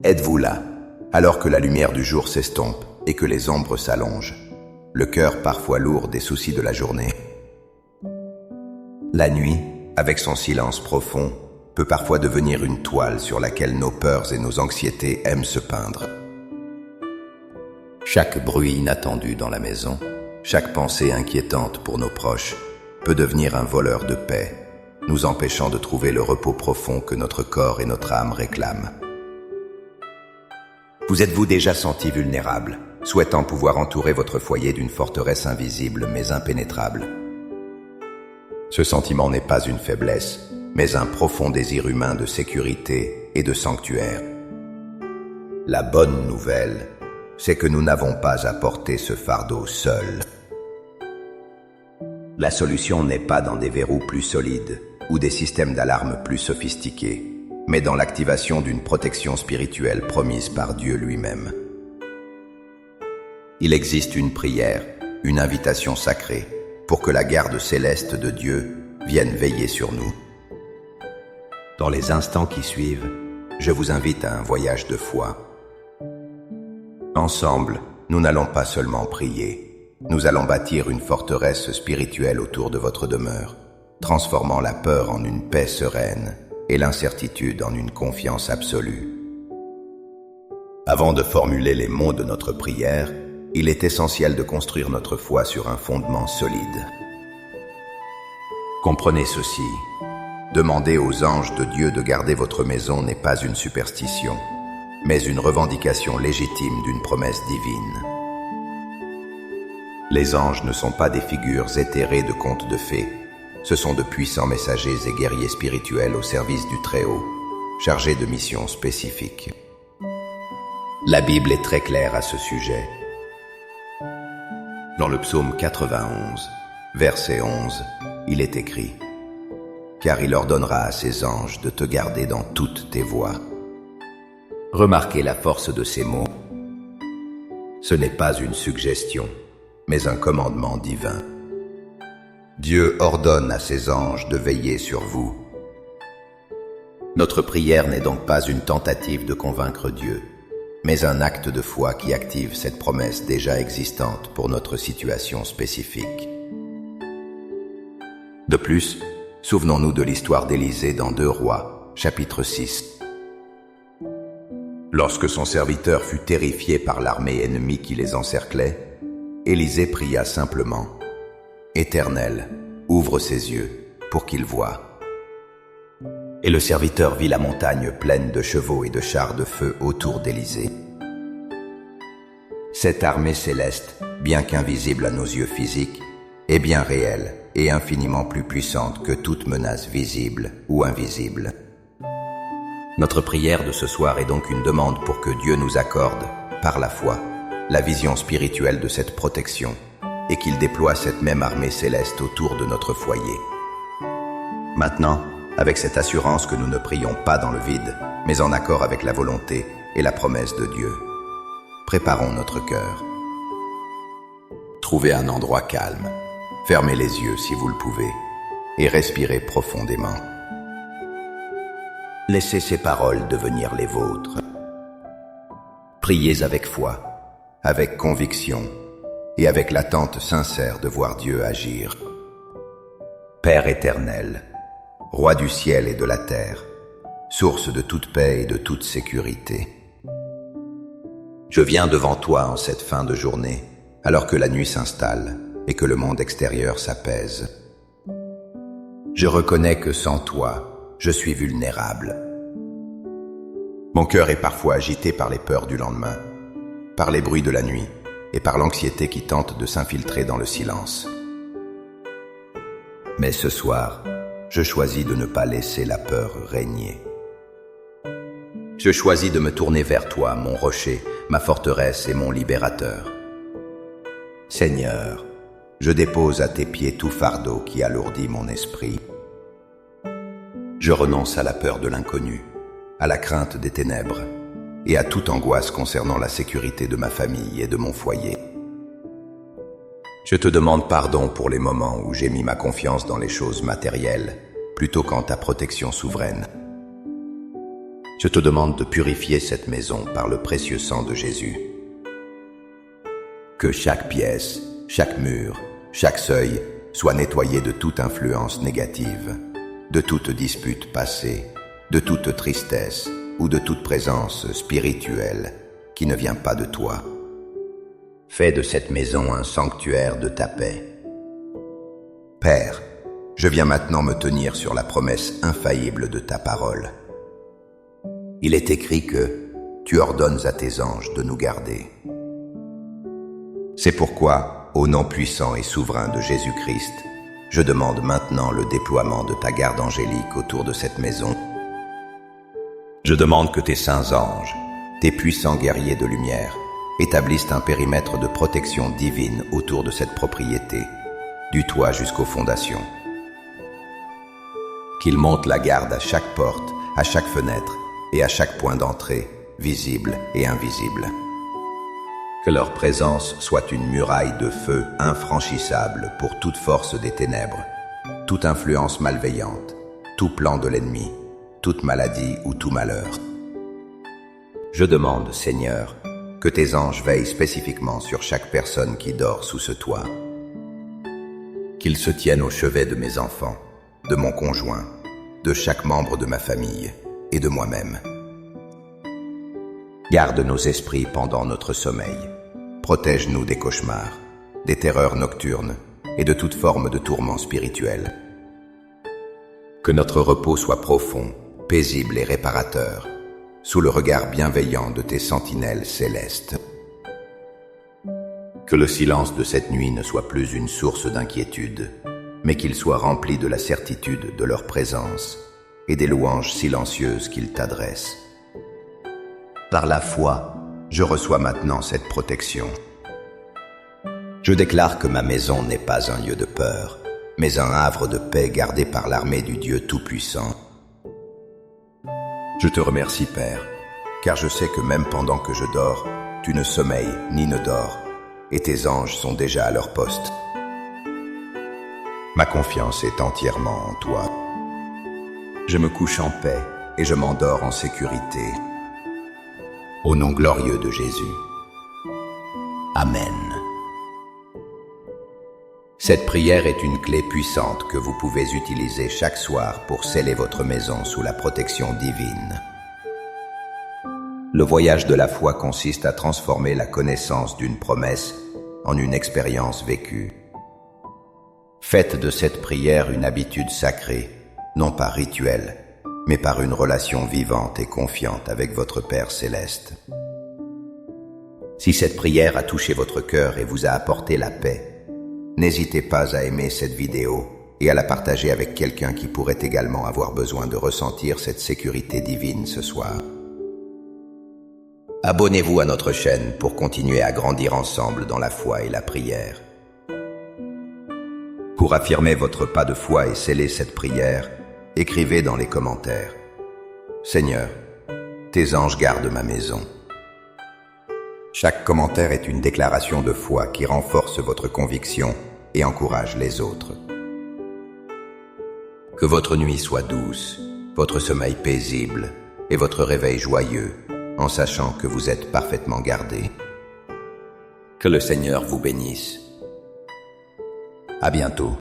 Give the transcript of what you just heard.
Êtes-vous là, alors que la lumière du jour s'estompe et que les ombres s'allongent, le cœur parfois lourd des soucis de la journée? La nuit, avec son silence profond, peut parfois devenir une toile sur laquelle nos peurs et nos anxiétés aiment se peindre. Chaque bruit inattendu dans la maison, chaque pensée inquiétante pour nos proches, peut devenir un voleur de paix, nous empêchant de trouver le repos profond que notre corps et notre âme réclament. Vous êtes-vous déjà senti vulnérable, souhaitant pouvoir entourer votre foyer d'une forteresse invisible mais impénétrable? Ce sentiment n'est pas une faiblesse, mais un profond désir humain de sécurité et de sanctuaire. La bonne nouvelle, c'est que nous n'avons pas à porter ce fardeau seuls. La solution n'est pas dans des verrous plus solides ou des systèmes d'alarme plus sophistiqués, mais dans l'activation d'une protection spirituelle promise par Dieu lui-même. Il existe une prière, une invitation sacrée, pour que la garde céleste de Dieu vienne veiller sur nous. Dans les instants qui suivent, je vous invite à un voyage de foi. Ensemble, nous n'allons pas seulement prier, nous allons bâtir une forteresse spirituelle autour de votre demeure, transformant la peur en une paix sereine et l'incertitude en une confiance absolue. Avant de formuler les mots de notre prière, il est essentiel de construire notre foi sur un fondement solide. Comprenez ceci, demander aux anges de Dieu de garder votre maison n'est pas une superstition, mais une revendication légitime d'une promesse divine. Les anges ne sont pas des figures éthérées de contes de fées, ce sont de puissants messagers et guerriers spirituels au service du Très-Haut, chargés de missions spécifiques. La Bible est très claire à ce sujet. Dans le psaume 91, verset 11, il est écrit « Car il ordonnera à ses anges de te garder dans toutes tes voies. » Remarquez la force de ces mots. Ce n'est pas une suggestion, mais un commandement divin. Dieu ordonne à ses anges de veiller sur vous. Notre prière n'est donc pas une tentative de convaincre Dieu, mais un acte de foi qui active cette promesse déjà existante pour notre situation spécifique. De plus, souvenons-nous de l'histoire d'Élisée dans 2 Rois, chapitre 6. Lorsque son serviteur fut terrifié par l'armée ennemie qui les encerclait, Élisée pria simplement « Éternel, ouvre ses yeux pour qu'il voie. » Et le serviteur vit la montagne pleine de chevaux et de chars de feu autour d'Élisée. Cette armée céleste, bien qu'invisible à nos yeux physiques, est bien réelle et infiniment plus puissante que toute menace visible ou invisible. Notre prière de ce soir est donc une demande pour que Dieu nous accorde, par la foi, la vision spirituelle de cette protection et qu'il déploie cette même armée céleste autour de notre foyer. Maintenant, avec cette assurance que nous ne prions pas dans le vide, mais en accord avec la volonté et la promesse de Dieu, préparons notre cœur. Trouvez un endroit calme, fermez les yeux si vous le pouvez, et respirez profondément. Laissez ces paroles devenir les vôtres. Priez avec foi, avec conviction, et avec l'attente sincère de voir Dieu agir. Père éternel, Roi du ciel et de la terre, source de toute paix et de toute sécurité. Je viens devant toi en cette fin de journée, alors que la nuit s'installe et que le monde extérieur s'apaise. Je reconnais que sans toi, je suis vulnérable. Mon cœur est parfois agité par les peurs du lendemain, par les bruits de la nuit et par l'anxiété qui tente de s'infiltrer dans le silence. Mais ce soir, je choisis de ne pas laisser la peur régner. Je choisis de me tourner vers toi, mon rocher, ma forteresse et mon libérateur. Seigneur, je dépose à tes pieds tout fardeau qui alourdit mon esprit. Je renonce à la peur de l'inconnu, à la crainte des ténèbres et à toute angoisse concernant la sécurité de ma famille et de mon foyer. Je te demande pardon pour les moments où j'ai mis ma confiance dans les choses matérielles plutôt qu'en ta protection souveraine. Je te demande de purifier cette maison par le précieux sang de Jésus. Que chaque pièce, chaque mur, chaque seuil soit nettoyé de toute influence négative, de toute dispute passée, de toute tristesse ou de toute présence spirituelle qui ne vient pas de toi. Fais de cette maison un sanctuaire de ta paix. Père, je viens maintenant me tenir sur la promesse infaillible de ta parole. Il est écrit que tu ordonnes à tes anges de nous garder. C'est pourquoi, au nom puissant et souverain de Jésus-Christ, je demande maintenant le déploiement de ta garde angélique autour de cette maison. Je demande que tes saints anges, tes puissants guerriers de lumière, établissent un périmètre de protection divine autour de cette propriété, du toit jusqu'aux fondations. Qu'ils montent la garde à chaque porte, à chaque fenêtre et à chaque point d'entrée, visible et invisible. Que leur présence soit une muraille de feu infranchissable pour toute force des ténèbres, toute influence malveillante, tout plan de l'ennemi, toute maladie ou tout malheur. Je demande, Seigneur, que tes anges veillent spécifiquement sur chaque personne qui dort sous ce toit. Qu'ils se tiennent au chevet de mes enfants, de mon conjoint, de chaque membre de ma famille et de moi-même. Garde nos esprits pendant notre sommeil. Protège-nous des cauchemars, des terreurs nocturnes et de toute forme de tourment spirituel. Que notre repos soit profond, paisible et réparateur, sous le regard bienveillant de tes sentinelles célestes. Que le silence de cette nuit ne soit plus une source d'inquiétude, mais qu'il soit rempli de la certitude de leur présence et des louanges silencieuses qu'ils t'adressent. Par la foi, je reçois maintenant cette protection. Je déclare que ma maison n'est pas un lieu de peur, mais un havre de paix gardé par l'armée du Dieu Tout-Puissant. Je te remercie, Père, car je sais que même pendant que je dors, tu ne sommeilles ni ne dors, et tes anges sont déjà à leur poste. Ma confiance est entièrement en toi. Je me couche en paix et je m'endors en sécurité. Au nom glorieux de Jésus. Amen. Cette prière est une clé puissante que vous pouvez utiliser chaque soir pour sceller votre maison sous la protection divine. Le voyage de la foi consiste à transformer la connaissance d'une promesse en une expérience vécue. Faites de cette prière une habitude sacrée, non pas rituelle, mais par une relation vivante et confiante avec votre Père céleste. Si cette prière a touché votre cœur et vous a apporté la paix, n'hésitez pas à aimer cette vidéo et à la partager avec quelqu'un qui pourrait également avoir besoin de ressentir cette sécurité divine ce soir. Abonnez-vous à notre chaîne pour continuer à grandir ensemble dans la foi et la prière. Pour affirmer votre pas de foi et sceller cette prière, écrivez dans les commentaires « Seigneur, tes anges gardent ma maison ». Chaque commentaire est une déclaration de foi qui renforce votre conviction et encourage les autres. Que votre nuit soit douce, votre sommeil paisible et votre réveil joyeux, en sachant que vous êtes parfaitement gardés. Que le Seigneur vous bénisse. À bientôt.